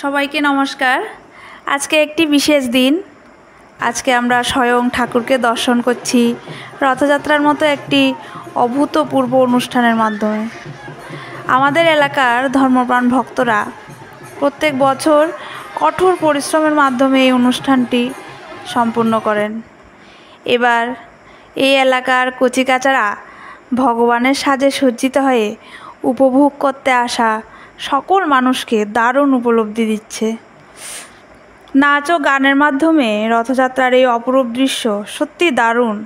সবাইকে নমস্কার। আজকে একটি বিশেষ দিন। আজকে আমরা স্বয়ং ঠাকুরকে দর্শন করছি রথযাত্রার মতো একটি অভূতপূর্ব অনুষ্ঠানের মাধ্যমে। আমাদের এলাকার ধর্মপ্রাণ ভক্তরা প্রত্যেক বছর কঠোর পরিশ্রমের মাধ্যমে এই অনুষ্ঠানটি সম্পূর্ণ করেন। এবার এই এলাকার কচিকাচারা ভগবানের সাজে সজ্জিত হয়ে উপভোগ করতে আসা সকল মানুষকে দারুণ উপলব্ধি দিচ্ছে। নাচ ও গানের মাধ্যমে রথযাত্রার এই অপরূপ দৃশ্য সত্যি দারুণ।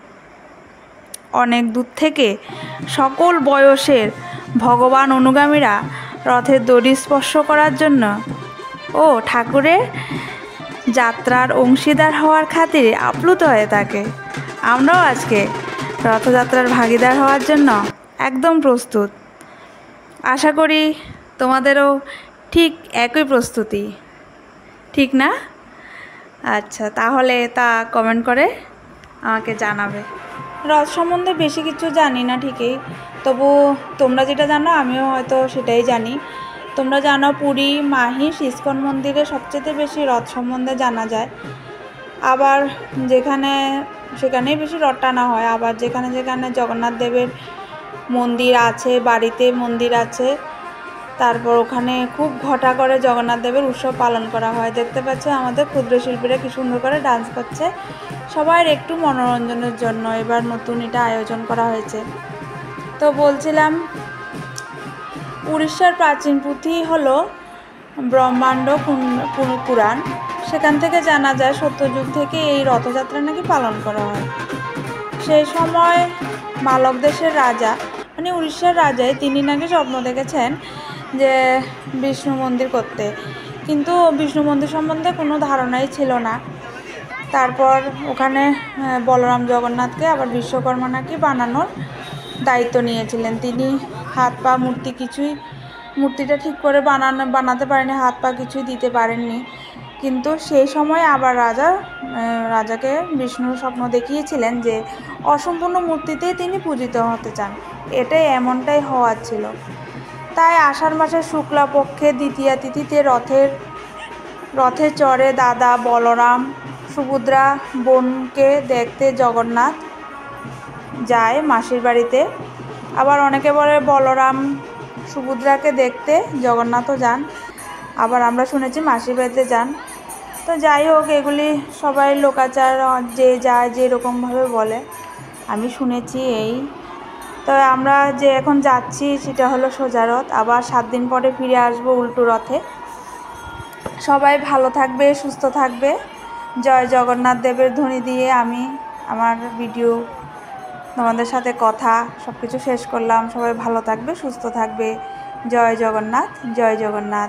অনেক দূর থেকে সকল বয়সের ভগবান অনুগামীরা রথের দড়ি স্পর্শ করার জন্য ও ঠাকুরের যাত্রার অংশীদার হওয়ার খাতিরে আপ্লুত হয়ে থাকে। আমরাও আজকে রথযাত্রার ভাগীদার হওয়ার জন্য একদম প্রস্তুত। আশা করি তোমাদেরও ঠিক একই প্রস্তুতি, ঠিক না? আচ্ছা, তাহলে তা কমেন্ট করে আমাকে জানাবে। রথ সম্বন্ধে বেশি কিছু জানি না ঠিকই, তবু তোমরা যেটা জানো আমিও হয়তো সেটাই জানি। তোমরা জানো পুরী মাহিষ ইস্কন মন্দিরে সবচেয়ে বেশি রথ সম্বন্ধে জানা যায়। আবার সেখানেই বেশি রথ টানা হয়। আবার যেখানে জগন্নাথ দেবের মন্দির আছে, বাড়িতে মন্দির আছে, তারপর ওখানে খুব ঘটা করে জগন্নাথ দেবের উৎসব পালন করা হয়। দেখতে পাচ্ছ আমাদের ক্ষুদ্র শিল্পীরা কি সুন্দর করে ডান্স করছে। সবার একটু মনোরঞ্জনের জন্য এবার নতুন এটা আয়োজন করা হয়েছে। তো বলছিলাম, উড়িষ্যার প্রাচীন পুঁথি হলো ব্রহ্মাণ্ড পুরাণ। সেখান থেকে জানা যায় সত্যযুগ থেকে এই রথযাত্রা নাকি পালন করা হয়। সেই সময় মালব দেশের রাজা, মানে উড়িষ্যার রাজাই, তিনি নাকি স্বপ্ন দেখেছেন যে বিষ্ণু মন্দির করতে, কিন্তু বিষ্ণু মন্দির সম্বন্ধে কোনো ধারণাই ছিল না। তারপর ওখানে বলরাম জগন্নাথকে আবার বিশ্বকর্মা নাকি বানানোর দায়িত্ব নিয়েছিলেন। তিনি হাত পা মূর্তিটা ঠিক করে বানাতে পারেনি, হাত পা কিছুই দিতে পারেননি। কিন্তু সেই সময় আবার রাজাকে বিষ্ণুর স্বপ্ন দেখিয়েছিলেন যে অসম্পূর্ণ মূর্তিতেই তিনি পূজিত হতে চান। এমনটাই হওয়ার ছিল। তাই আষাঢ় মাসের শুক্লা পক্ষে দ্বিতীয়া তিথিতে রথে চড়ে দাদা বলরাম সুভদ্রা বোনকে দেখতে জগন্নাথ যায় মাসির বাড়িতে। আবার অনেকে বলে বলরাম সুভদ্রাকে দেখতে জগন্নাথও যান, আবার আমরা শুনেছি মাসির বাড়িতে যান। তো যাই হোক, এগুলি সবাই লোকাচার, যে যায় যেরকমভাবে বলে, আমি শুনেছি এই। তো আমরা যে এখন যাচ্ছি সেটা হলো সোজা রথ। আবার 7 দিন পরে ফিরে আসবো উল্টো রথে। সবাই ভালো থাকবে, সুস্থ থাকবে। জয় জগন্নাথ দেবের ধ্বনি দিয়ে আমি আমার ভিডিও, তোমাদের সাথে কথা সব কিছু শেষ করলাম। সবাই ভালো থাকবে, সুস্থ থাকবে। জয় জগন্নাথ, জয় জগন্নাথ।